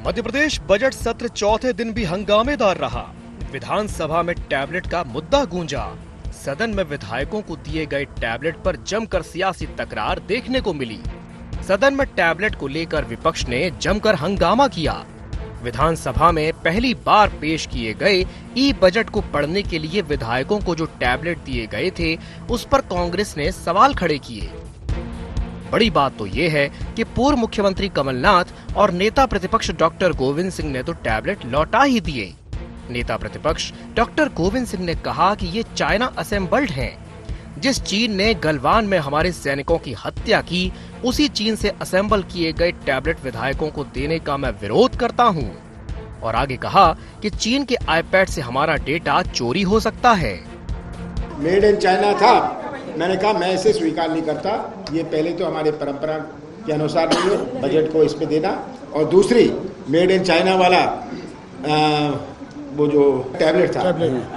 Madhya Pradesh budget सत्र चौथे दिन भी हंगामेदार रहा। विधानसभा में टैबलेट का मुद्दा गूंजा। सदन में विधायकों को दिए गए टैबलेट पर जमकर सियासी तकरार देखने को मिली। सदन में टैबलेट को लेकर विपक्ष ने जमकर हंगामा किया। विधानसभा में पहली बार पेश किए गए ई बजट को पढ़ने के लिए विधायकों को जो टैबलेट दिए गए थे, उस पर कांग्रेस ने सवाल खड़े किए। बड़ी बात तो ये है कि पूर्व मुख्यमंत्री कमलनाथ और नेता प्रतिपक्ष डॉक्टर गोविंद सिंह ने तो टैबलेट लौटा ही दिए। नेता प्रतिपक्ष डॉक्टर गोविंद सिंह ने कहा कि ये चाइना असेंबल्ड हैं। जिस चीन ने गलवान में हमारे सैनिकों की हत्या की, उसी चीन से असेंबल किए गए टैबलेट विधायकों को देने का मैं विरोध करता हूँ। और आगे कहा कि चीन के आईपैड से हमारा डेटा चोरी हो सकता है। मेड इन चाइना था, मैंने कहा मैं इसे स्वीकार नहीं करता। ये पहले तो हमारे परंपरा के अनुसार नहीं है बजट को इस पे देना, और दूसरी मेड इन चाइना वाला वो जो टैबलेट था,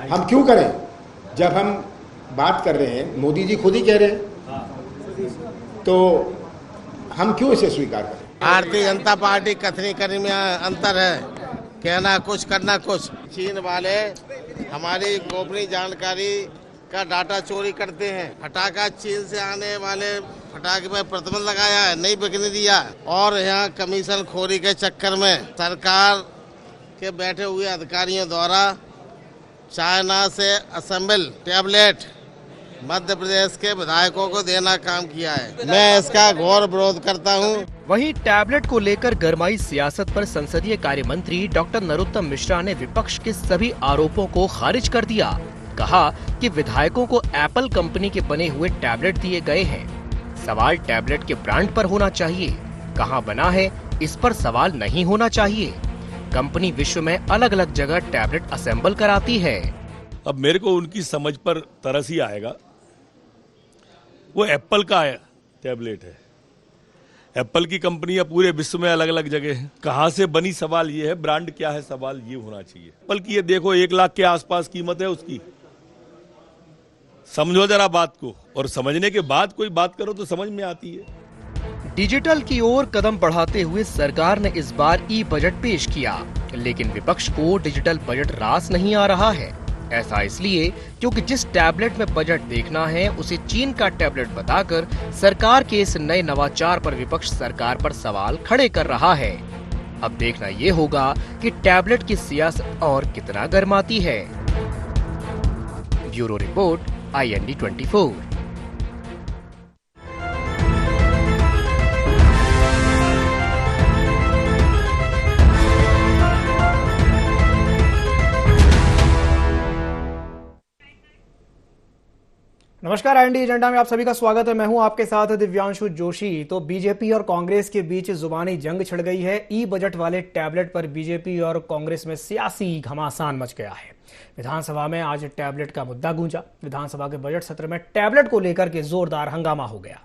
हम क्यों करें जब हम बात कर रहे हैं, मोदी जी खुद ही कह रहे हैं, तो हम क्यों इसे स्वीकार करें। भारतीय जनता पार्टी कथनी करने में अंतर है, कहना कुछ करना कुछ। चीन वाले हमारी गोपनीय जानकारी का डाटा चोरी करते हैं। फटाखा चीन से आने वाले फटाखे पर प्रतिबंध लगाया है, नहीं बिकने दिया। और यहाँ कमीशन खोरी के चक्कर में सरकार के बैठे हुए अधिकारियों द्वारा चाइना से असेंबल टैबलेट मध्य प्रदेश के विधायकों को देना काम किया है। मैं इसका घोर विरोध करता हूँ। वहीं टैबलेट को लेकर गरमाई सियासत पर संसदीय कार्य मंत्री डॉक्टर नरोत्तम मिश्रा ने विपक्ष के सभी आरोपों को खारिज कर दिया। कहा कि विधायकों को एप्पल कंपनी के बने हुए टैबलेट दिए गए हैं। सवाल टैबलेट के ब्रांड पर होना चाहिए, कहां बना है इस पर सवाल नहीं होना चाहिए। कंपनी विश्व में अलग अलग जगह टैबलेट असेंबल कराती है। अब मेरे को उनकी समझ पर तरस ही आएगा। वो एप्पल का टैबलेट है, एप्पल की कंपनियां पूरे विश्व में अलग अलग जगह हैं। कहां से बनी सवाल ये है, ब्रांड क्या है सवाल ये होना चाहिए। एप्पल की ये देखो 1 लाख के आसपास कीमत है उसकी। समझो जरा बात को, और समझने के बाद कोई बात करो तो समझ में आती है। डिजिटल की ओर कदम बढ़ाते हुए सरकार ने इस बार ई बजट पेश किया, लेकिन विपक्ष को डिजिटल बजट रास नहीं आ रहा है। ऐसा इसलिए क्योंकि जिस टैबलेट में बजट देखना है, उसे चीन का टैबलेट बताकर सरकार के इस नए नवाचार पर विपक्ष सरकार पर सवाल खड़े कर रहा है। अब देखना ये होगा कि टैबलेट की सियासत और कितना गर्माती है। Bureau report, IND 24। नमस्कार, IND एजेंडा में आप सभी का स्वागत है। मैं हूं आपके साथ दिव्यांशु जोशी। तो बीजेपी और कांग्रेस के बीच जुबानी जंग छिड़ गई है। ई बजट वाले टैबलेट पर बीजेपी और कांग्रेस में सियासी घमासान मच गया है। विधानसभा में आज टैबलेट का मुद्दा गूंजा। विधानसभा के बजट सत्र में टैबलेट को लेकर के जोरदार हंगामा हो गया।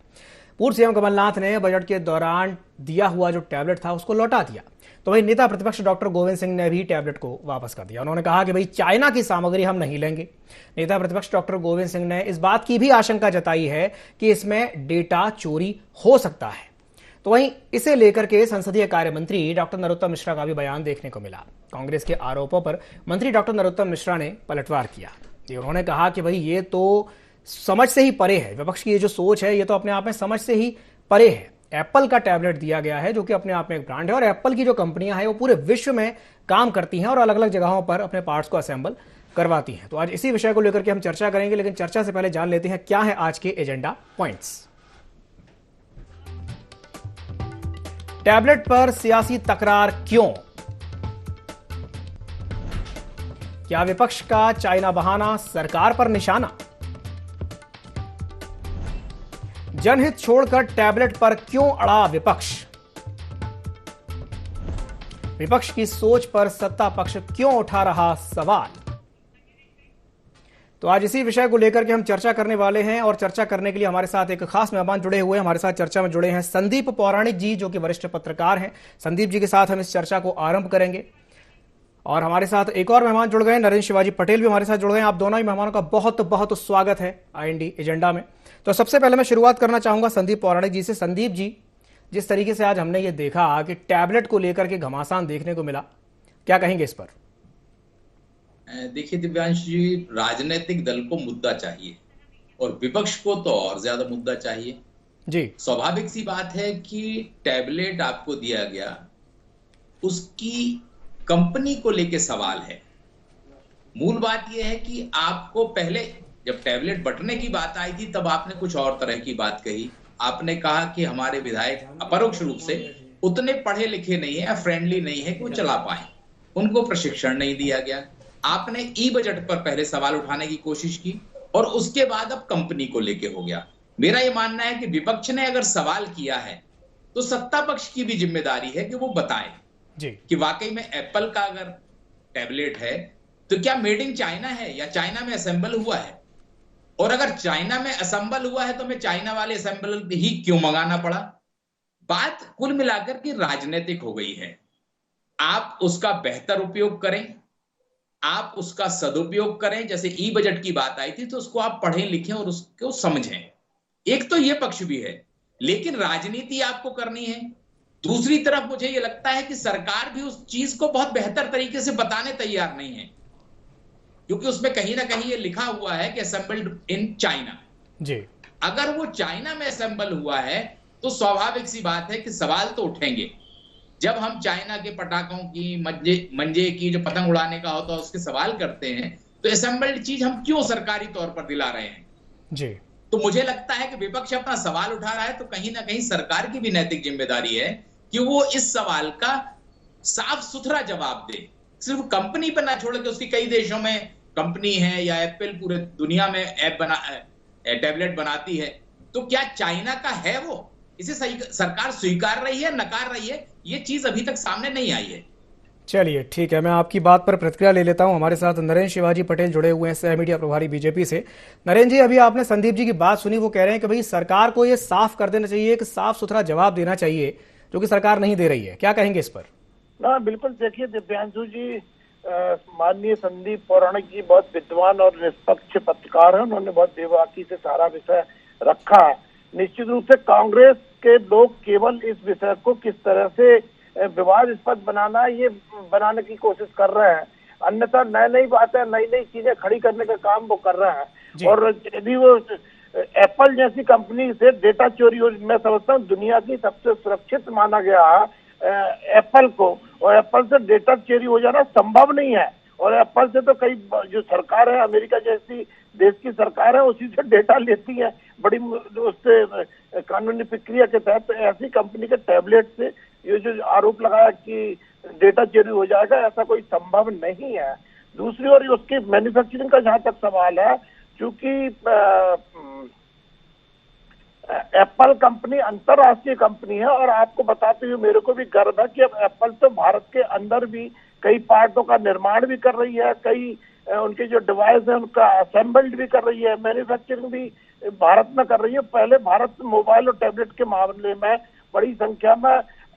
पूर्व सीएम कमलनाथ ने बजट के दौरान दिया हुआ जो टैबलेट था उसको लौटा दिया, तो वही नेता प्रतिपक्ष डॉक्टर गोविंद सिंह ने भी टैबलेट को वापस कर दिया। उन्होंने कहा कि भाई चाइना की सामग्री हम नहीं लेंगे। नेता प्रतिपक्ष डॉक्टर गोविंद सिंह ने इस बात की भी आशंका जताई है कि इसमें डेटा चोरी हो सकता है। तो वहीं इसे लेकर के संसदीय कार्य मंत्री डॉक्टर नरोत्तम मिश्रा का भी बयान देखने को मिला। कांग्रेस के आरोपों पर मंत्री डॉक्टर नरोत्तम मिश्रा ने पलटवार किया। उन्होंने कहा कि भाई ये तो समझ से ही परे है, विपक्ष की ये जो सोच है ये तो अपने आप में समझ से ही परे है। एप्पल का टैबलेट दिया गया है जो कि अपने आप में एक ब्रांड है, और एप्पल की जो कंपनियां हैं वो पूरे विश्व में काम करती हैं और अलग अलग जगहों पर अपने पार्ट्स को असेंबल करवाती हैं। तो आज इसी विषय को लेकर के हम चर्चा करेंगे, लेकिन चर्चा से पहले जान लेते हैं क्या है आज के एजेंडा पॉइंट्स। टैबलेट पर सियासी तकरार क्यों? क्या विपक्ष का चाइना बहाना सरकार पर निशाना? जनहित छोड़कर टैबलेट पर क्यों अड़ा विपक्ष? विपक्ष की सोच पर सत्ता पक्ष क्यों उठा रहा सवाल? तो आज इसी विषय को लेकर के हम चर्चा करने वाले हैं, और चर्चा करने के लिए हमारे साथ एक खास मेहमान जुड़े हुए हैं। हमारे साथ चर्चा में जुड़े हैं संदीप पौराणिक जी, जो कि वरिष्ठ पत्रकार हैं। संदीप जी के साथ हम इस चर्चा को आरंभ करेंगे। और हमारे साथ एक और मेहमान जुड़ गए, नरेंद्र शिवाजी पटेल भी हमारे साथ जुड़ गए। आप दोनों ही मेहमानों का बहुत बहुत स्वागत है IND एजेंडा में। तो सबसे पहले मैं शुरुआत करना चाहूंगा संदीप पौराणिक जी से। संदीप जी, जिस तरीके से आज हमने ये देखा कि टैबलेट को लेकर के घमासान देखने को मिला, क्या कहेंगे इस पर? देखिए दिव्यांश जी, राजनीतिक दल को मुद्दा चाहिए और विपक्ष को तो और ज्यादा मुद्दा चाहिए जी। स्वाभाविक सी बात है कि टैबलेट आपको दिया गया, उसकी कंपनी को लेके सवाल है। मूल बात यह है कि आपको पहले जब टैबलेट बंटने की बात आई थी तब आपने कुछ और तरह की बात कही। आपने कहा कि हमारे विधायक अपरोक्ष रूप से उतने पढ़े लिखे नहीं है या फ्रेंडली नहीं है कि वो चला पाए, उनको प्रशिक्षण नहीं दिया गया। आपने ई बजट पर पहले सवाल उठाने की कोशिश की और उसके बाद अब कंपनी को लेके हो गया। मेरा ये मानना है कि विपक्ष ने अगर सवाल किया है तो सत्ता पक्ष की भी जिम्मेदारी है कि वो बताए जी कि वाकई में एप्पल का अगर टैबलेट है तो क्या मेड इन चाइना है या चाइना में असेंबल हुआ है, और अगर चाइना में असेंबल हुआ है तो हमें चाइना वाले असेंबल ही क्यों मंगाना पड़ा। बात कुल मिलाकर के राजनीतिक हो गई है। आप उसका बेहतर उपयोग करें, आप उसका सदुपयोग करें। जैसे ई बजट की बात आई थी तो उसको आप पढ़ें लिखें और उसको समझें। एक तो यह पक्ष भी है, लेकिन राजनीति आपको करनी है। दूसरी तरफ मुझे यह लगता है कि सरकार भी उस चीज को बहुत बेहतर तरीके से बताने तैयार नहीं है, क्योंकि उसमें कहीं ना कहीं ये लिखा हुआ है कि असेंबल्ड इन चाइना। जी। अगर वो चाइना में असेंबल हुआ है तो स्वाभाविक सी बात है कि सवाल तो उठेंगे। जब हम चाइना के पटाखों की मंजे की जो पतंग उड़ाने का होता है उसके सवाल करते हैं तो असेंबल्ड चीज हम क्यों सरकारी तौर पर दिला रहे हैं। जी। तो मुझे लगता है कि विपक्ष अपना सवाल उठा रहा है तो कहीं ना कहीं सरकार की भी नैतिक जिम्मेदारी है कि वो इस सवाल का साफ सुथरा जवाब दे। सिर्फ कंपनी पर ना छोड़ के, उसकी कई देशों में कंपनी है या एप्पल पूरे दुनिया में टैबलेट बनाती है, तो क्या चाइना का है वो? इसे सही सरकार स्वीकार रही है, नकार रही है? ये चीज अभी तक सामने नहीं आई है। चलिए ठीक है, मैं आपकी बात पर प्रतिक्रिया ले लेता हूं। हमारे साथ नरेंद्र शिवाजी पटेल जुड़े हुए हैं, सह मीडिया प्रभारी बीजेपी से। नरेंद्र जी, अभी आपने संदीप जी की बात सुनी, वो कह रहे हैं कि भाई सरकार को ये साफ कर देना चाहिए, कि साफ सुथरा जवाब देना चाहिए, जो कि सरकार नहीं दे रही है। क्या कहेंगे इस पर? ना बिल्कुल, देखिए दिव्यांशु जी, माननीय संदीप पौराणिक जी बहुत विद्वान और निष्पक्ष पत्रकार हैं। उन्होंने बहुत बेबाकी से सारा विषय रखा है। निश्चित रूप से कांग्रेस के लोग केवल इस विषय को किस तरह से विवादास्पद बनाना, ये बनाने की कोशिश कर रहे हैं। अन्यथा नई नई बातें, नई नई चीजें खड़ी करने का काम वो कर रहे हैं। और यदि वो एप्पल जैसी कंपनी से डेटा चोरी हो, मैं समझता हूँ दुनिया की सबसे सुरक्षित माना गया है एप्पल को, और एप्पल से डेटा चोरी हो जाना संभव नहीं है। और एप्पल से तो कई जो सरकार है, अमेरिका जैसी देश की सरकार है, उसी से डेटा लेती है बड़ी उससे कानूनी प्रक्रिया के तहत। ऐसी कंपनी के टैबलेट से ये जो आरोप लगाया कि डेटा चोरी हो जाएगा, ऐसा कोई संभव नहीं है। दूसरी ओर उसकी मैन्युफैक्चरिंग का जहां तक सवाल है, चूंकि एप्पल कंपनी अंतरराष्ट्रीय कंपनी है, और आपको बताते हुए मेरे को भी गर्व है कि अब एप्पल तो भारत के अंदर भी कई पार्टों का निर्माण भी कर रही है, कई उनके जो डिवाइस है उनका असेंबल्ड भी कर रही है, मैन्युफैक्चरिंग भी भारत में कर रही है। पहले भारत मोबाइल और टैबलेट के मामले में बड़ी संख्या में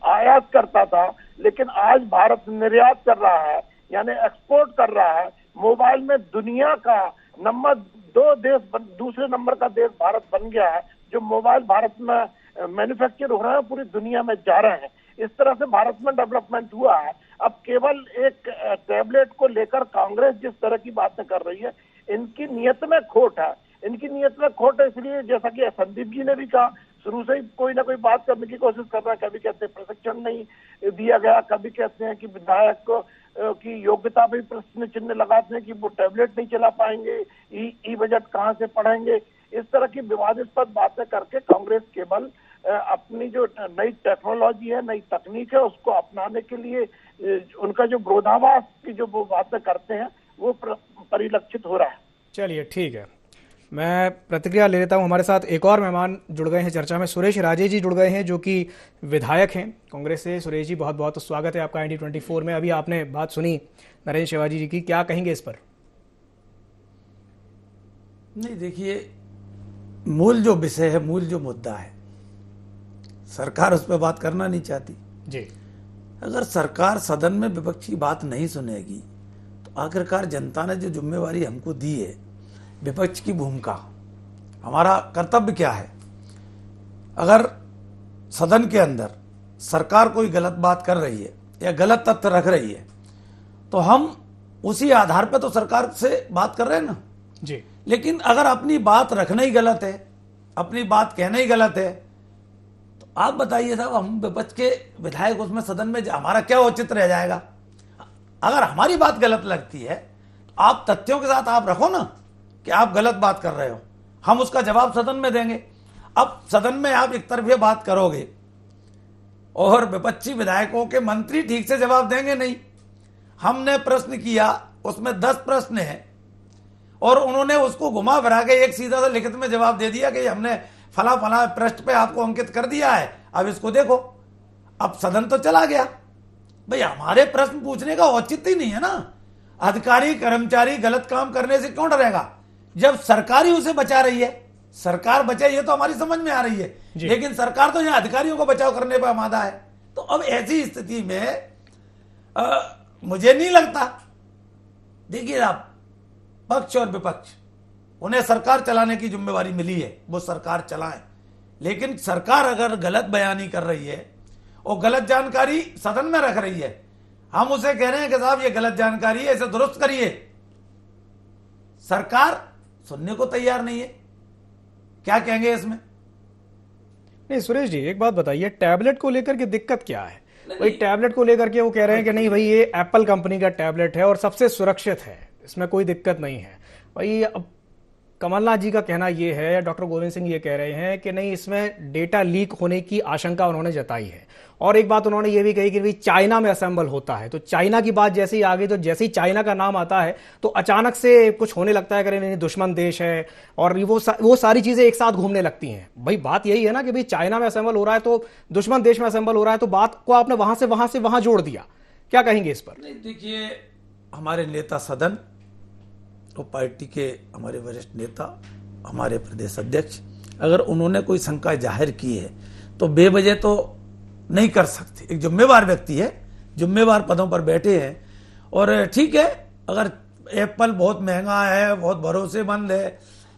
आयात करता था, लेकिन आज भारत निर्यात कर रहा है, यानी एक्सपोर्ट कर रहा है। मोबाइल में दुनिया का नंबर 2 देश, दूसरे नंबर का देश भारत बन गया है। जो मोबाइल भारत में मैन्युफैक्चर हो रहे हैं पूरी दुनिया में जा रहे हैं। इस तरह से भारत में डेवलपमेंट हुआ है। अब केवल एक टैबलेट को लेकर कांग्रेस जिस तरह की बातें कर रही है, इनकी नीयत में खोट है। इनकी नीयत में खोट है इसलिए, जैसा कि संदीप जी ने भी कहा, शुरू से ही कोई ना कोई बात करने की कोशिश कर रहा है। कभी कहते हैं प्रशिक्षण नहीं दिया गया, कभी कहते हैं कि विधायक को की योग्यता भी प्रश्न चिन्ह लगाते हैं कि वो टैबलेट नहीं चला पाएंगे, ई बजट कहाँ से पढ़ेंगे। इस तरह की विवादास्पद बातें करके कांग्रेस केवल अपनी जो नई टेक्नोलॉजी है, नई तकनीक है, उसको अपनाने के लिए उनका जो विरोधाभास की जो वो बातें करते हैं वो परिलक्षित हो रहा है। चलिए ठीक है, मैं प्रतिक्रिया ले लेता हूं। हमारे साथ एक और मेहमान जुड़ गए हैं चर्चा में, सुरेश राजे जी जुड़ गए हैं, जो कि विधायक हैं कांग्रेस से। सुरेश जी, बहुत बहुत स्वागत है आपका IND24 में। अभी आपने बात सुनी नरेंद्र शिवाजी जी की, क्या कहेंगे इस पर? नहीं, देखिए, मूल जो विषय है, मूल जो मुद्दा है, सरकार उस पर बात करना नहीं चाहती जी। अगर सरकार सदन में विपक्ष की बात नहीं सुनेगी तो आखिरकार जनता ने जो जिम्मेवारी हमको दी है, विपक्ष की भूमिका, हमारा कर्तव्य क्या है? अगर सदन के अंदर सरकार कोई गलत बात कर रही है या गलत तथ्य रख रही है तो हम उसी आधार पे तो सरकार से बात कर रहे हैं ना जी। लेकिन अगर अपनी बात रखना ही गलत है, अपनी बात कहना ही गलत है, तो आप बताइए साहब, हम विपक्ष के विधायक उसमें सदन में हमारा क्या औचित्य रह जाएगा? अगर हमारी बात गलत लगती है आप तथ्यों के साथ आप रखो ना कि आप गलत बात कर रहे हो, हम उसका जवाब सदन में देंगे। अब सदन में आप एक तरफे बात करोगे और विपक्षी विधायकों के मंत्री ठीक से जवाब देंगे नहीं। हमने प्रश्न किया, उसमें 10 प्रश्न हैं और उन्होंने उसको घुमा फिरा के एक सीधा सा लिखित में जवाब दे दिया कि हमने फला फला पृष्ठ पे आपको अंकित कर दिया है, अब इसको देखो। अब सदन तो चला गया। भाई हमारे प्रश्न पूछने का औचित्य ही नहीं है ना। अधिकारी कर्मचारी गलत काम करने से क्यों डरेगा जब सरकार ही उसे बचा रही है? सरकार बचे ये तो हमारी समझ में आ रही है, लेकिन सरकार तो यहाँ अधिकारियों को बचाव करने पर आमादा है। तो अब ऐसी स्थिति में मुझे नहीं लगता, देखिए आप, पक्ष और विपक्ष उन्हें सरकार चलाने की जिम्मेवारी मिली है, वो सरकार चलाएं। लेकिन सरकार अगर गलत बयानी कर रही है और गलत जानकारी सदन में रख रही है, हम उसे कह रहे हैं कि साहब ये गलत जानकारी है, इसे दुरुस्त करिए। सरकार सुनने को तैयार नहीं है। क्या कहेंगे इसमें? नहीं सुरेश जी, एक बात बताइए, टैबलेट को लेकर के दिक्कत क्या है? भाई टैबलेट को लेकर के वो कह रहे हैं कि नहीं भाई ये एप्पल कंपनी का टैबलेट है और सबसे सुरक्षित है, इसमें कोई दिक्कत नहीं है। भाई अब कमलनाथ जी का कहना ये है, डॉक्टर गोविंद सिंह ये कह रहे हैं कि नहीं इसमें डेटा लीक होने की आशंका उन्होंने जताई है। और एक बात उन्होंने ये भी कही कि भाई चाइना में असेंबल होता है, तो चाइना की बात जैसे ही आ गई तो जैसे ही चाइना का नाम आता है तो अचानक से कुछ होने लगता है कि नहीं दुश्मन देश है और वो सारी चीजें एक साथ घूमने लगती हैं। भाई बात यही है ना कि भाई चाइना में असेंबल हो रहा है तो दुश्मन देश में असेंबल हो रहा है, तो बात को आपने वहां से वहां जोड़ दिया। क्या कहेंगे इस पर? नहीं देखिए, हमारे नेता सदन तो पार्टी के हमारे वरिष्ठ नेता, हमारे प्रदेश अध्यक्ष, अगर उन्होंने कोई शंका जाहिर की है तो बेवजह तो नहीं कर सकते। एक जिम्मेवार व्यक्ति है, जिम्मेवार पदों पर बैठे हैं, और ठीक है अगर एप्पल बहुत महंगा है, बहुत भरोसेमंद है,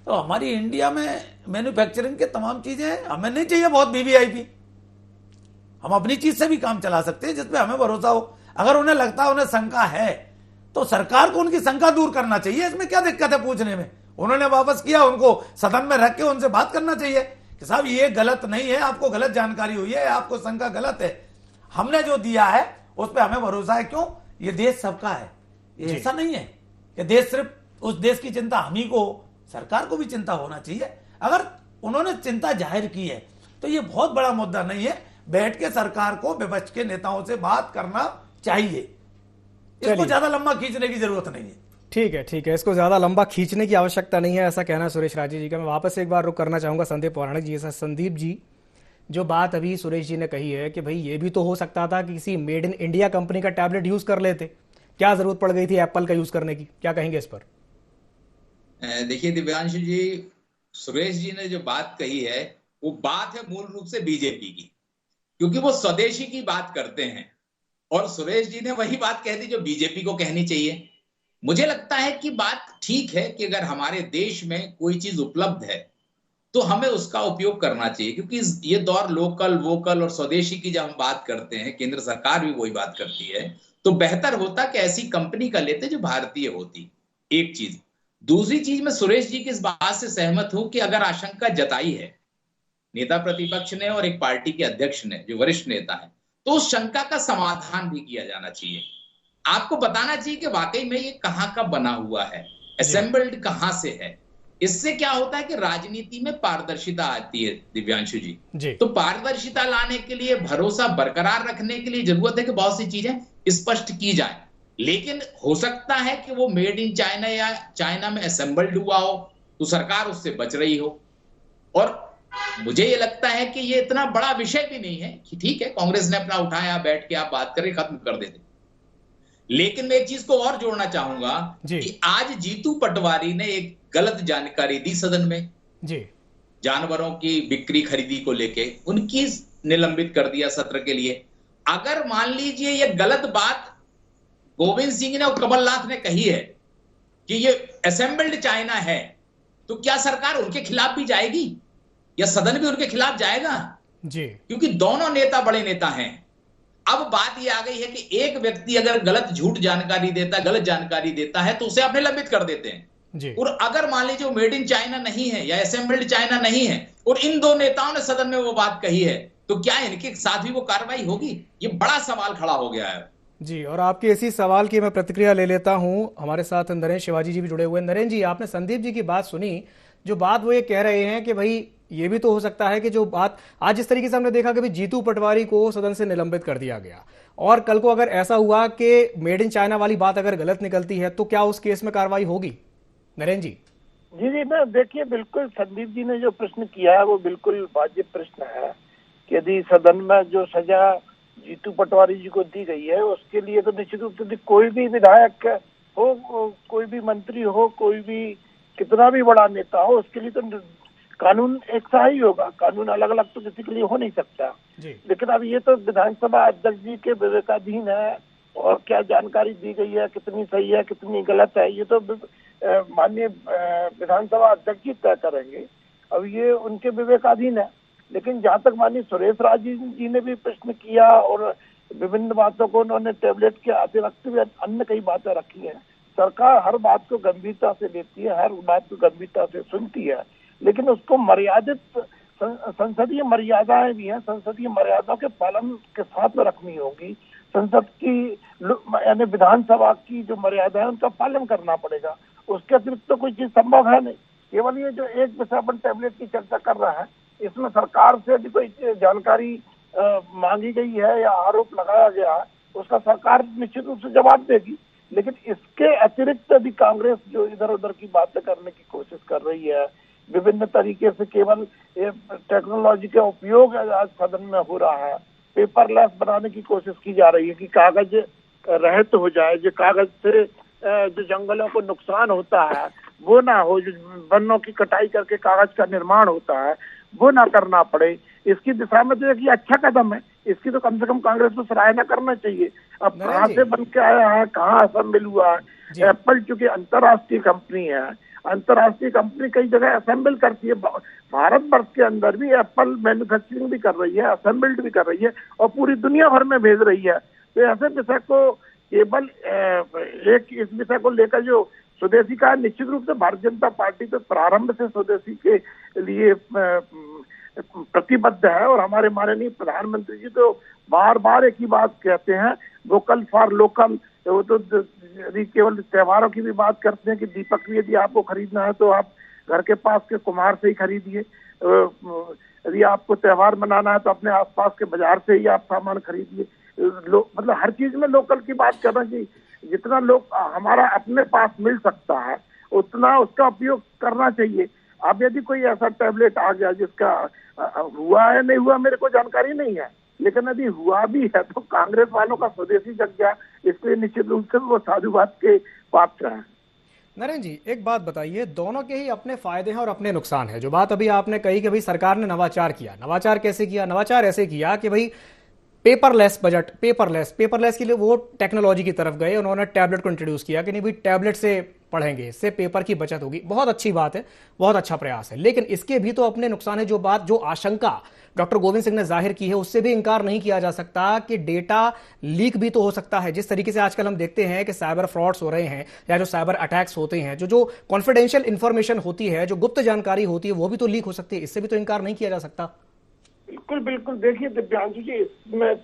तो हमारी इंडिया में मैन्युफैक्चरिंग के तमाम चीजें हैं, हमें नहीं चाहिए बहुत वीवीआईपी। हम अपनी चीज से भी काम चला सकते हैं जिसपे हमें भरोसा हो। अगर उन्हें लगता है, उन्हें शंका है, तो सरकार को उनकी शंका दूर करना चाहिए। इसमें क्या दिक्कत है पूछने में? उन्होंने वापस किया, उनको सदन में रख के उनसे बात करना चाहिए कि साहब ये गलत नहीं है, आपको गलत जानकारी हुई है, आपको शंका गलत है, हमने जो दिया है उस पर हमें भरोसा है। क्यों? ये देश सबका है, ये ऐसा नहीं है कि देश सिर्फ उस देश की चिंता हम ही को, सरकार को भी चिंता होना चाहिए। अगर उन्होंने चिंता जाहिर की है तो ये बहुत बड़ा मुद्दा नहीं है, बैठ के सरकार को विपक्ष के नेताओं से बात करना चाहिए। इसको ज्यादा लंबा खींचने की जरूरत नहीं है। ठीक है, इसको ज्यादा लंबा खींचने की आवश्यकता नहीं है, ऐसा कहना सुरेश राजे जी का। मैं वापस एक बार रुक करना चाहूंगा संदीप पौराणिक जी से। संदीप जी, जो बात अभी सुरेश जी ने कही है कि भाई ये भी तो हो सकता था कि किसी मेड इन इंडिया कंपनी का टैबलेट यूज कर लेते, क्या जरूरत पड़ गई थी एप्पल का यूज करने की? क्या कहेंगे इस पर? देखिए दिव्यांशु जी, सुरेश जी ने जो बात कही है वो बात है मूल रूप से बीजेपी की, क्योंकि वो स्वदेशी की बात करते हैं और सुरेश जी ने वही बात कह दी जो बीजेपी को कहनी चाहिए। मुझे लगता है कि बात ठीक है कि अगर हमारे देश में कोई चीज उपलब्ध है तो हमें उसका उपयोग करना चाहिए, क्योंकि ये दौर लोकल वोकल और स्वदेशी की जब हम बात करते हैं, केंद्र सरकार भी वही बात करती है, तो बेहतर होता कि ऐसी कंपनी का लेते जो भारतीय होती। एक चीज। दूसरी चीज, मैं सुरेश जी की इस बात से सहमत हूं कि अगर आशंका जताई है नेता प्रतिपक्ष ने और एक पार्टी के अध्यक्ष ने जो वरिष्ठ नेता है, तो उस शंका का समाधान भी किया जाना चाहिए। आपको बताना चाहिए कि वाकई में ये कहां का बना हुआ है, असेंबल्ड कहां से है। इससे क्या होता है कि राजनीति में पारदर्शिता आती है दिव्यांशु जी। तो पारदर्शिता लाने के लिए, भरोसा बरकरार रखने के लिए जरूरत है कि बहुत सी चीजें स्पष्ट की जाए। लेकिन हो सकता है कि वो मेड इन चाइना या चाइना में असेंबल्ड हुआ हो तो सरकार उससे बच रही हो। और मुझे ये लगता है कि ये इतना बड़ा विषय भी नहीं है कि ठीक है कांग्रेस ने अपना उठाया, बैठ के आप बात करें, खत्म कर देते। लेकिन मैं एक चीज को और जोड़ना चाहूंगा कि आज जीतू पटवारी ने एक गलत जानकारी दी सदन में जी, जानवरों की बिक्री खरीदी को लेके, उनकी निलंबित कर दिया सत्र के लिए। अगर मान लीजिए ये गलत बात गोविंद सिंह ने और कमलनाथ ने कही है कि ये असेंबल्ड चाइना है, तो क्या सरकार उनके खिलाफ भी जाएगी या सदन भी उनके खिलाफ जाएगा? जी, क्योंकि दोनों नेता बड़े नेता हैं। अब बात यह आ गई है कि एक व्यक्ति अगर गलत झूठ जानकारी देता, गलत जानकारी देता है तो उसे आप निलंबित कर देते हैं। जी। और अगर मान लीजिए मेड इन चाइना नहीं है या असेंबल्ड चाइना नहीं है और इन दो नेताओं ने सदन में वो बात कही है, तो क्या इनके साथ भी वो कार्रवाई होगी? ये बड़ा सवाल खड़ा हो गया है। जी, और आपके इसी सवाल की मैं प्रतिक्रिया ले लेता हूं। हमारे साथ नरेंद्र शिवाजी जी भी जुड़े हुए हैं। नरेंद्र जी, आपने संदीप जी की बात सुनी। जो बात वो ये कह रहे हैं कि भाई ये भी तो हो सकता है कि जो बात आज जिस तरीके से हमने देखा कि भाई जीतू पटवारी को सदन से निलंबित कर दिया गया, और कल को अगर ऐसा हुआ कि मेड इन चाइना वाली बात अगर गलत निकलती है तो क्या उस केस में कार्रवाई होगी? नरेंद्र जी। जी, मैं देखिए, बिल्कुल संदीप जी ने जो प्रश्न किया है वो बिल्कुल वाजिब प्रश्न है कि यदि सदन में जो सजा जीतू पटवारी जी को दी गई है उसके लिए तो निश्चित रूप से कोई भी विधायक हो, कोई भी मंत्री हो, कोई भी कितना भी बड़ा नेता हो, उसके लिए तो कानून एक सा ही होगा। कानून अलग अलग तो किसी के लिए हो नहीं सकता। लेकिन अब ये तो विधानसभा अध्यक्ष जी के विवेकाधीन है, और क्या जानकारी दी गई है कितनी सही है कितनी गलत है ये तो माननीय विधानसभा अध्यक्ष जी तय करेंगे। अब ये उनके विवेकाधीन है। लेकिन जहाँ तक माननीय सुरेश राजी जी ने भी प्रश्न किया और विभिन्न बातों को उन्होंने टैबलेट के आते रखते हुए अन्य कई बातें रखी हैं। सरकार हर बात को गंभीरता से लेती है, हर बात को गंभीरता से सुनती है, लेकिन उसको मर्यादित संसदीय मर्यादाएं भी हैं, संसदीय मर्यादाओं के पालन के साथ में रखनी होगी। संसद की यानी विधानसभा की जो मर्यादा है उनका पालन करना पड़ेगा। उसके अतिरिक्त तो कोई चीज संभव है नहीं। केवल ये जो एक विस्थापन टैबलेट की चर्चा कर रहा है, इसमें सरकार से भी कोई जानकारी मांगी गई है या आरोप लगाया गया है, उसका सरकार निश्चित रूप से जवाब देगी। लेकिन इसके अतिरिक्त भी कांग्रेस जो इधर उधर की बातें करने की कोशिश कर रही है, विभिन्न तरीके से केवल टेक्नोलॉजी का उपयोग आज सदन में हो रहा है, पेपरलेस बनाने की कोशिश की जा रही है कि कागज रहित हो जाए, जो कागज से जो जंगलों को नुकसान होता है वो ना हो, जो वनों की कटाई करके कागज का निर्माण होता है वो ना करना पड़े। इसकी दिशा में तो एक अच्छा कदम है, इसकी तो कम से कम कांग्रेस को सराहना करना चाहिए। अब कहाँ से बन के आया है, कहाँ असेंबल हुआ है। एप्पल चूंकि अंतर्राष्ट्रीय कंपनी है, अंतर्राष्ट्रीय कंपनी कई जगह असेंबल करती है। भारतवर्ष के अंदर भी एप्पल मैन्युफैक्चरिंग भी कर रही है, असेंबल्ड भी कर रही है और पूरी दुनिया भर में भेज रही है। तो ऐसे विषय को केवल एक इस विषय को लेकर जो स्वदेशी का निश्चित रूप से भारतीय जनता पार्टी तो प्रारंभ से स्वदेशी के लिए प्रतिबद्ध है। और हमारे माननीय प्रधानमंत्री जी तो बार बार एक ही बात कहते हैं, वोकल फॉर लोकल। वो तो यदि केवल त्योहारों की भी बात करते हैं कि दीपक भी यदि आपको खरीदना है तो आप घर के पास के कुम्हार से ही खरीदिए, यदि आपको त्योहार मनाना है तो अपने आसपास के बाजार से ही आप सामान खरीदिए। मतलब हर चीज में लोकल की बात करना चाहिए। जितना लोग हमारा अपने पास मिल सकता है उतना उसका उपयोग करना चाहिए। अब यदि कोई ऐसा टैबलेट आ गया जिसका हुआ है नहीं हुआ मेरे को जानकारी नहीं है, लेकिन यदि हुआ भी है तो कांग्रेस वालों का स्वदेशी जग गया, इसलिए निश्चित रूप से वो साधुवाद के पात्र हैं। नरेंद्र जी, एक बात बताइए, दोनों के ही अपने फायदे हैं और अपने नुकसान है। जो बात अभी आपने कही कि भाई सरकार ने नवाचार किया, नवाचार कैसे किया? नवाचार ऐसे किया कि भाई पेपरलेस बजट, पेपरलेस के लिए वो टेक्नोलॉजी की तरफ गए, उन्होंने टैबलेट को इंट्रोड्यूस किया कि नहीं भाई टैबलेट से पढ़ेंगे, इससे पेपर की बचत होगी। बहुत अच्छी बात है, बहुत अच्छा प्रयास है, लेकिन इसके भी तो अपने नुकसान है। जो आशंका डॉक्टर गोविंद सिंह ने जाहिर की है उससे भी इंकार नहीं किया जा सकता कि डेटा लीक भी तो हो सकता है। जिस तरीके से आजकल हम देखते हैं कि साइबर फ्रॉड्स हो रहे हैं या जो साइबर अटैक्स होते हैं, जो कॉन्फिडेंशियल इंफॉर्मेशन होती है, जो गुप्त जानकारी होती है, वो भी तो लीक हो सकती है। इससे भी तो इंकार नहीं किया जा सकता। बिल्कुल बिल्कुल। देखिए दिव्यांशु जी, इसमें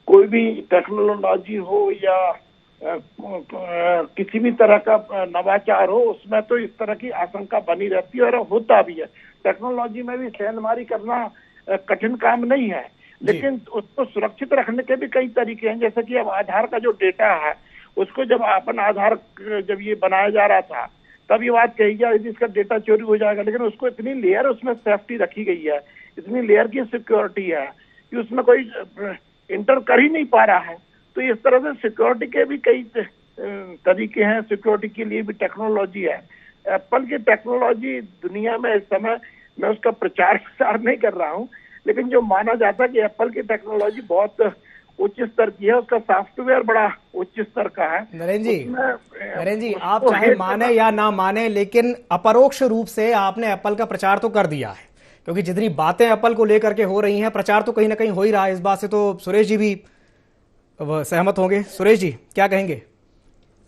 कोई भी टेक्नोलॉजी हो या किसी भी तरह का नवाचार हो, उसमें तो इस तरह की आशंका बनी रहती है और होता भी है। टेक्नोलॉजी में भी सेंधमारी करना कठिन काम नहीं है, लेकिन उसको सुरक्षित रखने के भी कई तरीके हैं। जैसे कि अब आधार का जो डेटा है उसको जब अपन आधार जब ये बनाया जा रहा था तब ये बात कही जा रही थी इसका डेटा चोरी हो जाएगा, लेकिन उसको इतनी लेयर उसमें सेफ्टी रखी गई है, इतनी लेयर की सिक्योरिटी है कि उसमें कोई इंटर कर ही नहीं पा रहा है। तो इस तरह से सिक्योरिटी के भी कई तरीके हैं, सिक्योरिटी के लिए भी टेक्नोलॉजी है। एप्पल की टेक्नोलॉजी दुनिया में इस समय, मैं उसका प्रचार प्रसार नहीं कर रहा हूँ, लेकिन जो माना जाता है कि एप्पल की टेक्नोलॉजी बहुत उच्च स्तर की है, उसका सॉफ्टवेयर बड़ा उच्च स्तर का है। नरेंद्र जी, आप चाहे माने या ना माने, लेकिन अपरोक्ष रूप से आपने एप्पल का प्रचार तो कर दिया है, क्योंकि जितनी बातें एप्पल को लेकर के हो रही हैं, प्रचार तो कहीं ना कहीं हो ही रहा है। इस बात से तो सुरेश जी भी सहमत होंगे। सुरेश जी क्या कहेंगे?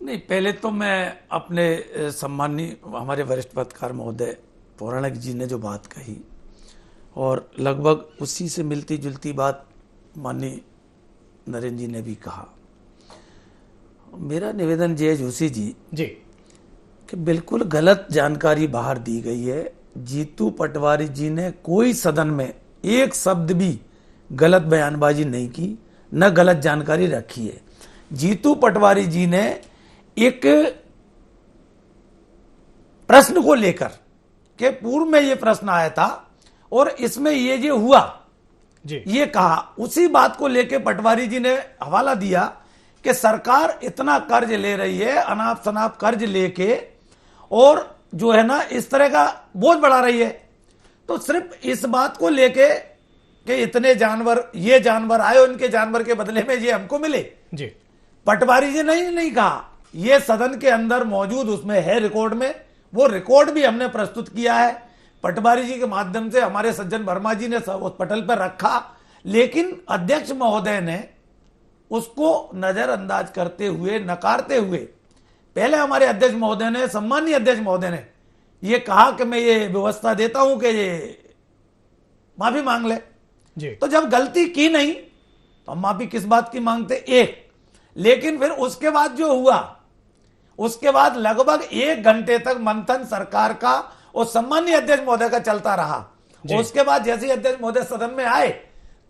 नहीं, पहले तो मैं अपने सम्माननीय हमारे वरिष्ठ पत्रकार महोदय पौराणिक जी ने जो बात कही और लगभग उसी से मिलती जुलती बात माननीय नरेंद्र जी ने भी कहा। मेरा निवेदन जय जोशी जी कि बिल्कुल गलत जानकारी बाहर दी गई है। जीतू पटवारी जी ने कोई सदन में एक शब्द भी गलत बयानबाजी नहीं की, न गलत जानकारी रखी है। जीतू पटवारी जी ने एक प्रश्न को लेकर के पूर्व में ये प्रश्न आया था और इसमें ये हुआ जी, ये कहा, उसी बात को लेकर पटवारी जी ने हवाला दिया कि सरकार इतना कर्ज ले रही है, अनाप शनाप कर्ज लेके, और जो है ना इस तरह का बोझ बढ़ा रही है। तो सिर्फ इस बात को लेके कि इतने जानवर, ये जानवर आए, उनके जानवर के बदले में ये हमको मिले जी, पटवारी जी ने नहीं कहा। ये सदन के अंदर मौजूद उसमें है रिकॉर्ड में, वो रिकॉर्ड भी हमने प्रस्तुत किया है पटवारी जी के माध्यम से। हमारे सज्जन वर्मा जी ने उस पटल पर रखा, लेकिन अध्यक्ष महोदय ने उसको नजरअंदाज करते हुए, नकारते हुए, पहले हमारे अध्यक्ष महोदय ने, सम्मानीय अध्यक्ष महोदय ने ये कहा कि मैं ये व्यवस्था देता हूं कि ये माफी मांग ले जी। तो जब गलती की नहीं तो हम माफी किस बात की मांगते? एक। लेकिन फिर उसके बाद जो हुआ, उसके बाद लगभग 1 घंटे तक मंथन सरकार का और सम्मानीय अध्यक्ष महोदय का चलता रहा। उसके बाद जैसे ही अध्यक्ष महोदय सदन में आए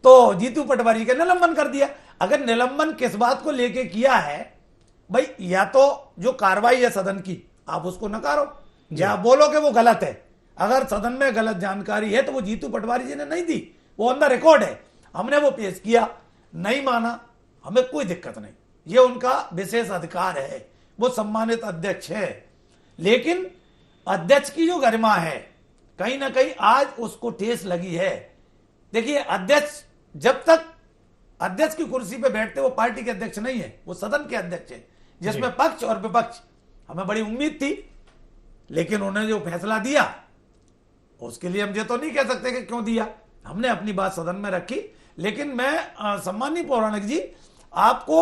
तो जीतू पटवारी का निलंबन कर दिया। अगर निलंबन किस बात को लेके किया है भाई, या तो जो कार्रवाई है सदन की आप उसको नकारो या बोलो कि वो गलत है। अगर सदन में गलत जानकारी है तो वो जीतू पटवारी जी ने नहीं दी, वो अंदर रिकॉर्ड है, हमने वो पेश किया, नहीं माना, हमें कोई दिक्कत नहीं, ये उनका विशेष अधिकार है, वो सम्मानित अध्यक्ष है। लेकिन अध्यक्ष की जो गरिमा है कहीं ना कहीं आज उसको ठेस लगी है। देखिए, अध्यक्ष जब तक अध्यक्ष की कुर्सी पे बैठते, वो पार्टी के अध्यक्ष नहीं है, वो सदन के अध्यक्ष है, जिसमें पक्ष और विपक्ष, हमें बड़ी उम्मीद थी, लेकिन उन्होंने जो फैसला दिया उसके लिए हम ये तो नहीं कह सकते कि क्यों दिया, हमने अपनी बात सदन में रखी। लेकिन मैं सम्मानीय पौराणिक जी, आपको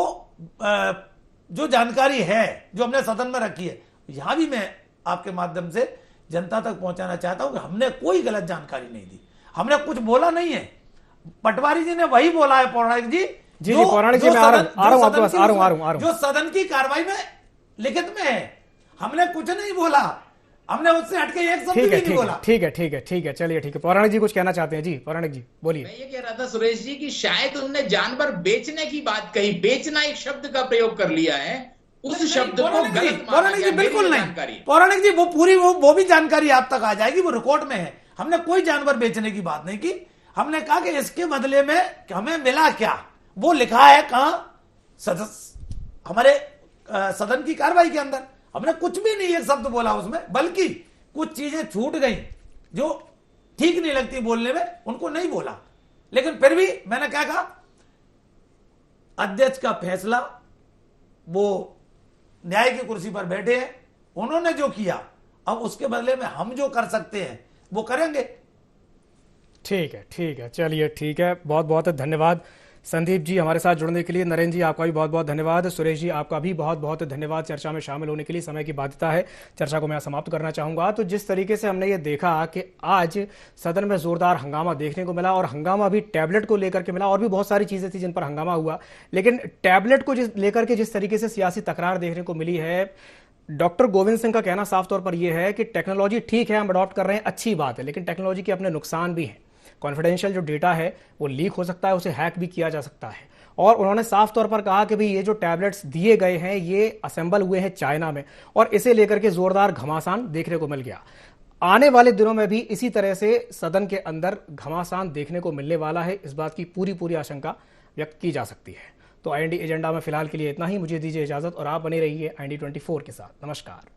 जो जानकारी है जो हमने सदन में रखी है, यहां भी मैं आपके माध्यम से जनता तक पहुंचाना चाहता हूं कि हमने कोई गलत जानकारी नहीं दी, हमने कुछ बोला नहीं है। पटवारी जी ने वही बोला है पौराणिक जी, जी पौराणिक जी, मैं आ रहा हूं जो सदन की कार्रवाई में लिखित में है, हमने कुछ नहीं बोला, हमने उससे हटके एक शब्द भी नहीं बोला। ठीक है, चलिए ठीक है। पौराणिक जी कुछ कहना चाहते हैं? जी पौराणिक जी बोलिए। मैं ये कह रहा था सुरेश जी कि शायद उन्होंने जानवर बेचने की बात कही, बेचना एक शब्द का प्रयोग कर लिया है, उस शब्द को गलत पौराणिक जी बिल्कुल नहीं। पौराणिक जी वो पूरी वो भी जानकारी आप तक आ जाएगी, वो रिकॉर्ड में है। हमने कोई जानवर बेचने की बात नहीं की, हमने कहा कि इसके बदले में हमें मिला क्या, वो लिखा है कहां? हमारे सदन की कार्रवाई के अंदर। हमने कुछ भी नहीं एक शब्द बोला उसमें, बल्कि कुछ चीजें छूट गई जो ठीक नहीं लगती बोलने में, उनको नहीं बोला। लेकिन फिर भी मैंने क्या कहा, अध्यक्ष का फैसला, वो न्याय की कुर्सी पर बैठे हैं, उन्होंने जो किया, अब उसके बदले में हम जो कर सकते हैं वो करेंगे। ठीक है, चलिए ठीक है। बहुत बहुत धन्यवाद संदीप जी हमारे साथ जुड़ने के लिए। नरेंद्र जी आपका भी बहुत बहुत धन्यवाद। सुरेश जी आपका भी बहुत बहुत धन्यवाद चर्चा में शामिल होने के लिए। समय की बाध्यता है, चर्चा को मैं समाप्त करना चाहूंगा। तो जिस तरीके से हमने ये देखा कि आज सदन में जोरदार हंगामा देखने को मिला, और हंगामा भी टैबलेट को लेकर के मिला, और भी बहुत सारी चीजें थी जिन पर हंगामा हुआ, लेकिन टैबलेट को लेकर के जिस तरीके से सियासी तकरार देखने को मिली है, डॉक्टर गोविंद सिंह का कहना साफ तौर पर यह है कि टेक्नोलॉजी ठीक है, हम अडॉप्ट कर रहे हैं, अच्छी बात है, लेकिन टेक्नोलॉजी के अपने नुकसान भी हैं। कॉन्फिडेंशियल जो डेटा है वो लीक हो सकता है, उसे हैक भी किया जा सकता है। और उन्होंने साफ तौर पर कहा कि भाई ये जो टैबलेट्स दिए गए हैं ये असेंबल हुए हैं चाइना में, और इसे लेकर के जोरदार घमासान देखने को मिल गया। आने वाले दिनों में भी इसी तरह से सदन के अंदर घमासान देखने को मिलने वाला है, इस बात की पूरी आशंका व्यक्त की जा सकती है। तो IND एजेंडा में फिलहाल के लिए इतना ही। मुझे दीजिए इजाजत और आप बने रहिए IND 24 के साथ। नमस्कार।